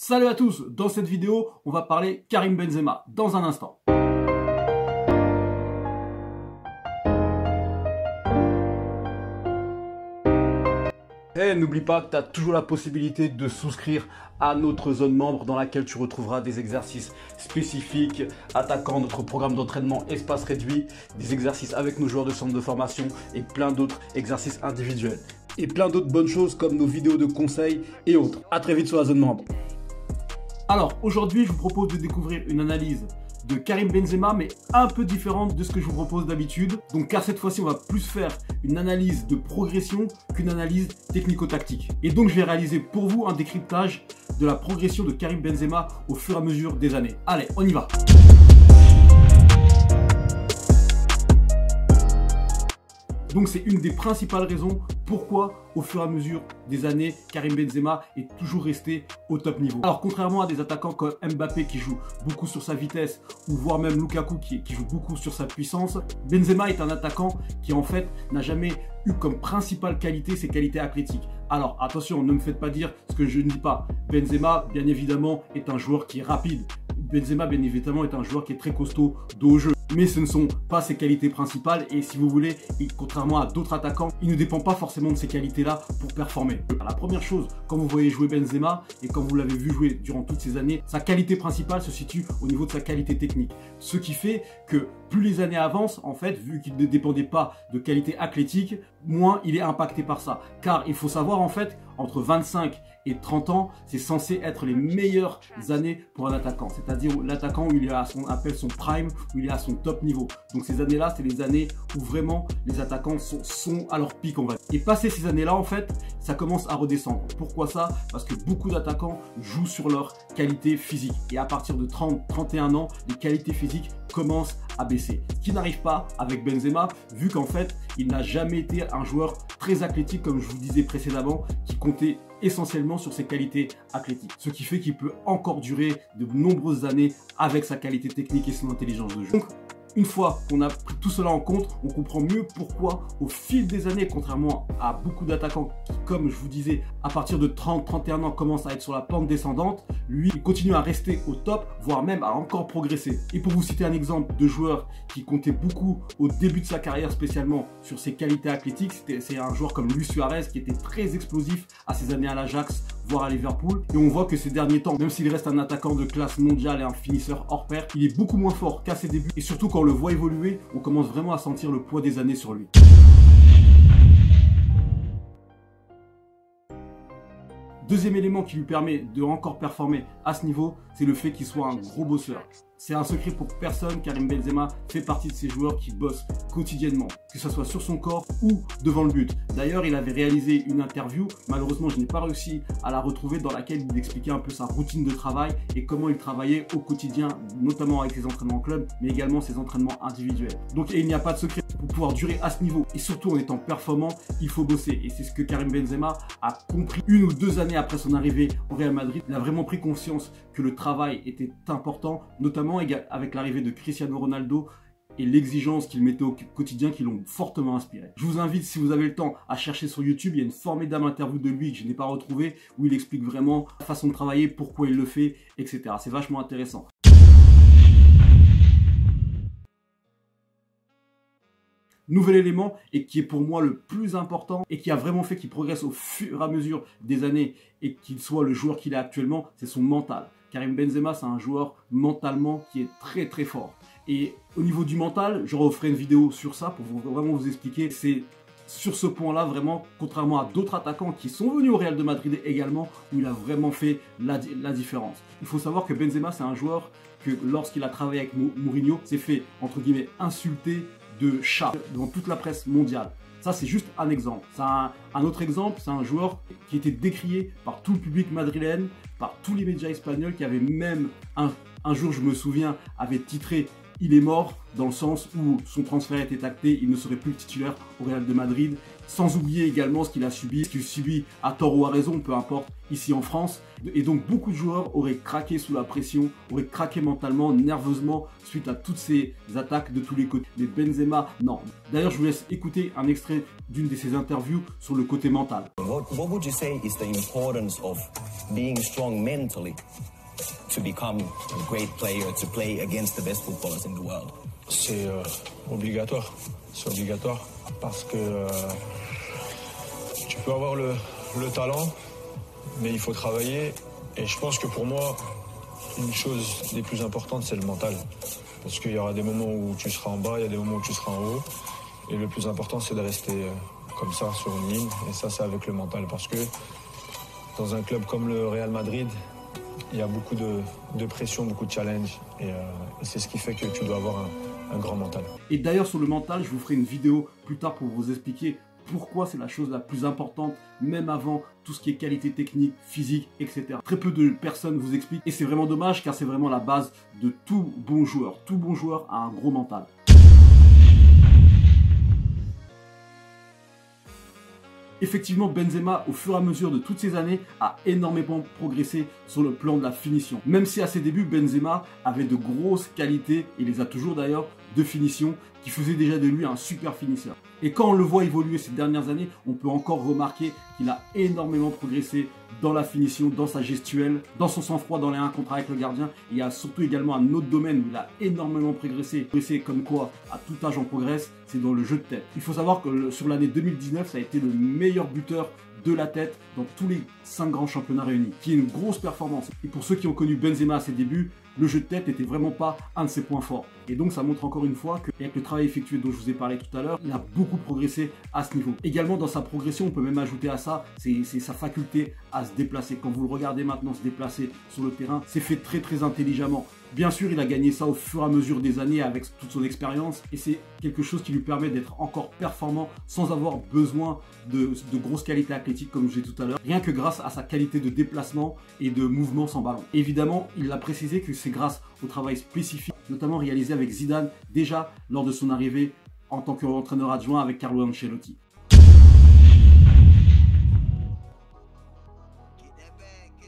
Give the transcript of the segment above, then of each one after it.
Salut à tous, dans cette vidéo, on va parler Karim Benzema dans un instant. Et n'oublie pas que tu as toujours la possibilité de souscrire à notre zone membre dans laquelle tu retrouveras des exercices spécifiques, attaquant notre programme d'entraînement espace réduit, des exercices avec nos joueurs de centre de formation et plein d'autres exercices individuels. Et plein d'autres bonnes choses comme nos vidéos de conseils et autres. A très vite sur la zone membre. Alors aujourd'hui, je vous propose de découvrir une analyse de Karim Benzema, mais un peu différente de ce que je vous propose d'habitude. Donc car cette fois-ci, on va plus faire une analyse de progression qu'une analyse technico-tactique. Et donc je vais réaliser pour vous un décryptage de la progression de Karim Benzema au fur et à mesure des années. Allez, on y va. Donc c'est une des principales raisons pourquoi au fur et à mesure des années, Karim Benzema est toujours resté au top niveau. Alors contrairement à des attaquants comme Mbappé qui joue beaucoup sur sa vitesse, ou voire même Lukaku qui joue beaucoup sur sa puissance, Benzema est un attaquant qui en fait n'a jamais eu comme principale qualité ses qualités athlétiques. Alors attention, ne me faites pas dire ce que je ne dis pas. Benzema, bien évidemment, est un joueur qui est rapide. Benzema, bien évidemment, est un joueur qui est très costaud de haut jeu. Mais ce ne sont pas ses qualités principales et si vous voulez, contrairement à d'autres attaquants, il ne dépend pas forcément de ces qualités-là pour performer. Alors, la première chose, quand vous voyez jouer Benzema et quand vous l'avez vu jouer durant toutes ces années, sa qualité principale se situe au niveau de sa qualité technique. Ce qui fait que plus les années avancent, en fait, vu qu'il ne dépendait pas de qualité athlétique, moins il est impacté par ça. Car il faut savoir en fait, entre 25 et 30 ans, c'est censé être les meilleures années pour un attaquant. C'est-à-dire l'attaquant où il est à ce qu'on appelle son prime, où il est à son top niveau. Donc ces années-là, c'est les années où vraiment les attaquants sont à leur pic, on va dire. Et passé ces années-là, en fait, ça commence à redescendre. Pourquoi ça? Parce que beaucoup d'attaquants jouent sur leur qualité physique. Et à partir de 30-31 ans, les qualités physiques commencent à baisser. Ce qui n'arrive pas avec Benzema, vu qu'en fait, il n'a jamais été un joueur très athlétique, comme je vous disais précédemment, qui comptait essentiellement sur ses qualités athlétiques. Ce qui fait qu'il peut encore durer de nombreuses années avec sa qualité technique et son intelligence de jeu. Donc, une fois qu'on a pris tout cela en compte, on comprend mieux pourquoi au fil des années, contrairement à beaucoup d'attaquants qui, comme je vous disais, à partir de 30-31 ans commencent à être sur la pente descendante, lui, il continue à rester au top, voire même à encore progresser. Et pour vous citer un exemple de joueur qui comptait beaucoup au début de sa carrière, spécialement sur ses qualités athlétiques, c'est un joueur comme Luis Suarez qui était très explosif à ses années à l'Ajax, voire à Liverpool. Et on voit que ces derniers temps, même s'il reste un attaquant de classe mondiale et un finisseur hors pair, il est beaucoup moins fort qu'à ses débuts. Et surtout quand on le voit évoluer, on commence vraiment à sentir le poids des années sur lui. Deuxième élément qui lui permet de encore performer à ce niveau, c'est le fait qu'il soit un gros bosseur. C'est un secret pour personne, Karim Benzema fait partie de ces joueurs qui bossent quotidiennement, que ce soit sur son corps ou devant le but. D'ailleurs, il avait réalisé une interview, malheureusement je n'ai pas réussi à la retrouver, dans laquelle il expliquait un peu sa routine de travail et comment il travaillait au quotidien, notamment avec ses entraînements en club, mais également ses entraînements individuels. Donc il n'y a pas de secret. Pour pouvoir durer à ce niveau et surtout en étant performant, il faut bosser. Et c'est ce que Karim Benzema a compris 1 ou 2 années après son arrivée au Real Madrid. Il a vraiment pris conscience que le travail était important, notamment avec l'arrivée de Cristiano Ronaldo et l'exigence qu'il mettait au quotidien qui l'ont fortement inspiré. Je vous invite, si vous avez le temps, à chercher sur YouTube. Il y a une formidable interview de lui que je n'ai pas retrouvée, où il explique vraiment la façon de travailler, pourquoi il le fait, etc. C'est vachement intéressant. Nouvel élément, et qui est pour moi le plus important, et qui a vraiment fait qu'il progresse au fur et à mesure des années, et qu'il soit le joueur qu'il est actuellement, c'est son mental. Karim Benzema, c'est un joueur mentalement qui est très très fort. Et au niveau du mental, je referai une vidéo sur ça pour vraiment vous expliquer. C'est sur ce point-là, vraiment, contrairement à d'autres attaquants qui sont venus au Real de Madrid également, où il a vraiment fait la différence. Il faut savoir que Benzema, c'est un joueur que lorsqu'il a travaillé avec Mourinho, s'est fait, entre guillemets, insulter de chat devant toute la presse mondiale. Ça, c'est juste un exemple. Un autre exemple, c'est un joueur qui était décrié par tout le public madrilène, par tous les médias espagnols, qui avait même un jour, je me souviens, avait titré il est mort dans le sens où son transfert était acté, il ne serait plus titulaire au Real de Madrid. Sans oublier également ce qu'il a subi, ce qu'il subit à tort ou à raison, peu importe, ici en France. Et donc beaucoup de joueurs auraient craqué sous la pression, auraient craqué mentalement, nerveusement, suite à toutes ces attaques de tous les côtés. Mais Benzema, non. D'ailleurs, je vous laisse écouter un extrait d'une de ses interviews sur le côté mental. What would you say is the importance of being strong mentally to become a great player, to play against the best footballers in the world? C'est obligatoire. C'est obligatoire parce que tu peux avoir le talent, mais il faut travailler. Et je pense que pour moi, une chose des plus importantes, c'est le mental. Parce qu'il y aura des moments où tu seras en bas, il y a des moments où tu seras en haut. Et le plus important, c'est de rester comme ça, sur une ligne. Et ça, c'est avec le mental. Parce que dans un club comme le Real Madrid, il y a beaucoup de pression, beaucoup de challenge. Et c'est ce qui fait que tu dois avoir un grand mental. Et d'ailleurs, sur le mental, je vous ferai une vidéo plus tard pour vous expliquer pourquoi c'est la chose la plus importante, même avant tout ce qui est qualité technique, physique, etc. Très peu de personnes vous expliquent. Et c'est vraiment dommage car c'est vraiment la base de tout bon joueur. Tout bon joueur a un gros mental. Effectivement, Benzema, au fur et à mesure de toutes ces années, a énormément progressé sur le plan de la finition. Même si à ses débuts, Benzema avait de grosses qualités, il les a toujours d'ailleurs, de finition, qui faisaient déjà de lui un super finisseur. Et quand on le voit évoluer ces dernières années, on peut encore remarquer qu'il a énormément progressé dans la finition, dans sa gestuelle, dans son sang-froid, dans les 1 contre 1 avec le gardien. Et il y a surtout également un autre domaine où il a énormément progressé. Comme quoi, à tout âge on progresse, c'est dans le jeu de tête. Il faut savoir que sur l'année 2019, ça a été le meilleur buteur de la tête dans tous les 5 grands championnats réunis, qui est une grosse performance. Et pour ceux qui ont connu Benzema à ses débuts, le jeu de tête n'était vraiment pas un de ses points forts. Et donc ça montre encore une fois qu'avec le travail effectué dont je vous ai parlé tout à l'heure, il a beaucoup progressé à ce niveau. Également dans sa progression, on peut même ajouter à ça, c'est sa faculté à se déplacer. Quand vous le regardez maintenant se déplacer sur le terrain, c'est fait très intelligemment. Bien sûr, il a gagné ça au fur et à mesure des années avec toute son expérience et c'est quelque chose qui lui permet d'être encore performant sans avoir besoin de grosses qualités athlétiques comme je disais tout à l'heure, rien que grâce à sa qualité de déplacement et de mouvement sans ballon. Évidemment, il a précisé que c'est grâce au travail spécifique, notamment réalisé avec Zidane déjà lors de son arrivée en tant qu'entraîneur adjoint avec Carlo Ancelotti.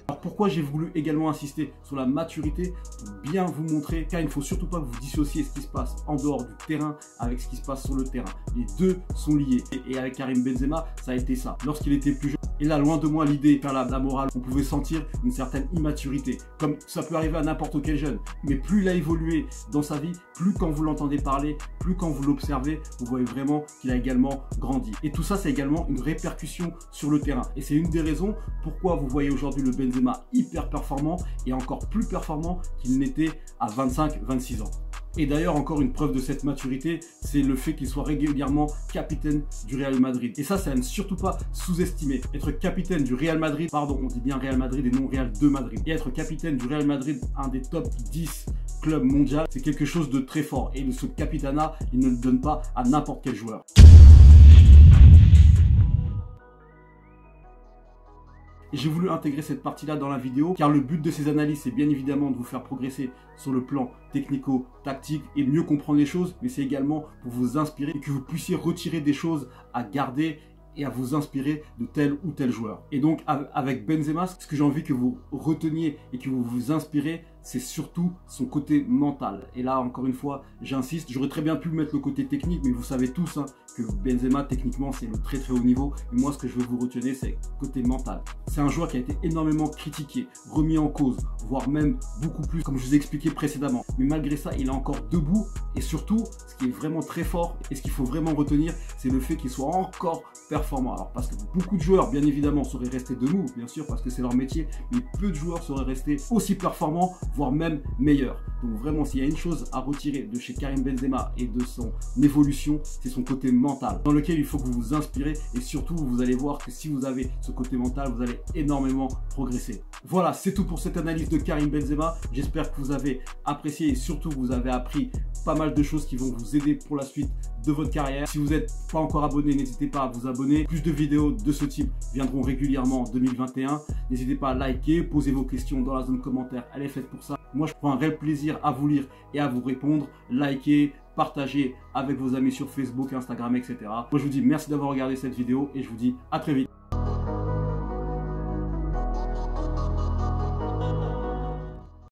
Alors pourquoi j'ai voulu également insister sur la maturité, pour bien vous montrer, car il ne faut surtout pas que vous dissociez ce qui se passe en dehors du terrain avec ce qui se passe sur le terrain. Les deux sont liés. Et avec Karim Benzema, ça a été ça. Lorsqu'il était plus jeune, et là, loin de moi l'idée de faire la morale, on pouvait sentir une certaine immaturité, comme ça peut arriver à n'importe quel jeune. Mais plus il a évolué dans sa vie, plus quand vous l'entendez parler, plus quand vous l'observez, vous voyez vraiment qu'il a également grandi. Et tout ça, c'est également une répercussion sur le terrain. Et c'est une des raisons pourquoi vous voyez aujourd'hui le Benzema hyper performant et encore plus performant qu'il n'était à 25-26 ans. Et d'ailleurs, encore une preuve de cette maturité, c'est le fait qu'il soit régulièrement capitaine du Real Madrid. Et ça ne surtout pas sous-estimer. Être capitaine du Real Madrid, pardon, on dit bien Real Madrid et non Real de Madrid. Et être capitaine du Real Madrid, un des top 10 clubs mondiaux, c'est quelque chose de très fort. Et ce capitanat, il ne le donne pas à n'importe quel joueur. Et j'ai voulu intégrer cette partie-là dans la vidéo car le but de ces analyses, c'est bien évidemment de vous faire progresser sur le plan technico-tactique et mieux comprendre les choses, mais c'est également pour vous inspirer et que vous puissiez retirer des choses à garder et à vous inspirer de tel ou tel joueur. Et donc avec Benzema, ce que j'ai envie que vous reteniez et que vous vous inspirez, c'est surtout son côté mental. Et là, encore une fois, j'insiste, j'aurais très bien pu mettre le côté technique, mais vous savez tous que Benzema, techniquement, c'est le très haut niveau. Et moi, ce que je veux vous retenir, c'est le côté mental. C'est un joueur qui a été énormément critiqué, remis en cause, voire même beaucoup plus, comme je vous ai expliqué précédemment. Mais malgré ça, il est encore debout. Et surtout, ce qui est vraiment très fort, et ce qu'il faut vraiment retenir, c'est le fait qu'il soit encore performant. Alors, parce que beaucoup de joueurs, bien évidemment, seraient restés debout, bien sûr, parce que c'est leur métier, mais peu de joueurs seraient restés aussi performants, voire même meilleur. Donc vraiment, s'il y a une chose à retirer de chez Karim Benzema et de son évolution, c'est son côté mental, dans lequel il faut que vous vous inspirez et surtout, vous allez voir que si vous avez ce côté mental, vous allez énormément progresser. Voilà, c'est tout pour cette analyse de Karim Benzema. J'espère que vous avez apprécié et surtout que vous avez appris pas mal de choses qui vont vous aider pour la suite de votre carrière. Si vous n'êtes pas encore abonné, n'hésitez pas à vous abonner. abonner. Plus de vidéos de ce type viendront régulièrement en 2021. N'hésitez pas à liker, poser vos questions dans la zone commentaire, elle est faite pour ça. Moi, je prends un réel plaisir à vous lire et à vous répondre. Likez, partagez avec vos amis sur Facebook, Instagram, etc. Moi, je vous dis merci d'avoir regardé cette vidéo et je vous dis à très vite.